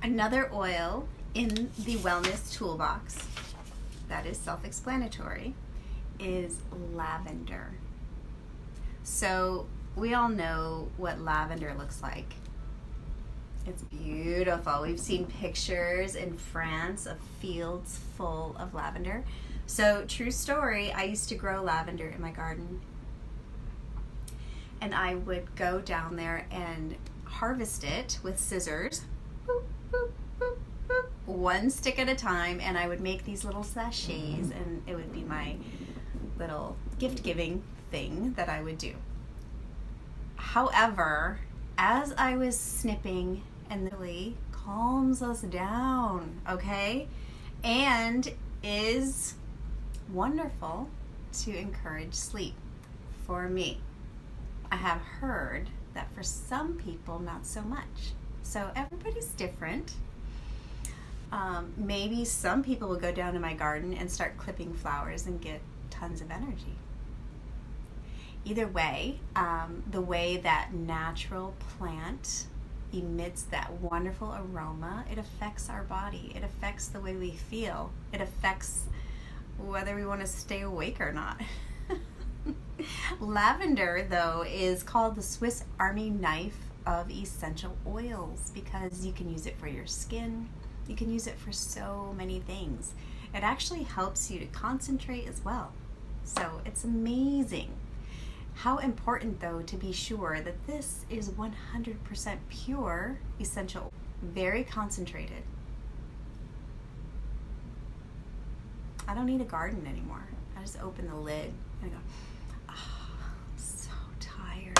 Another oil in the wellness toolbox that is self-explanatory is lavender. So we all know what lavender looks like. It's beautiful. We've seen pictures in France of fields full of lavender. So true story, I used to grow lavender in my garden. And I would go down there and harvest it with scissors, boop, boop, boop, boop, one stick at a time, and I would make these little sachets, and it would be my little gift-giving thing that I would do. However, as I was snipping, and it really calms us down, okay? And is wonderful to encourage sleep for me. I have heard that for some people, not so much. So everybody's different. Maybe some people will go down to my garden and start clipping flowers and get tons of energy. Either way, the way that natural plant emits that wonderful aroma, it affects our body. It affects the way we feel. It affects whether we want to stay awake or not. Lavender, though, is called the Swiss Army knife of essential oils because you can use it for your skin. You can use it for so many things. It actually helps you to concentrate as well. So it's amazing. How important, though, to be sure that this is 100% pure essential, very concentrated. I don't need a garden anymore. I just open the lid and I go, oh, I'm so tired.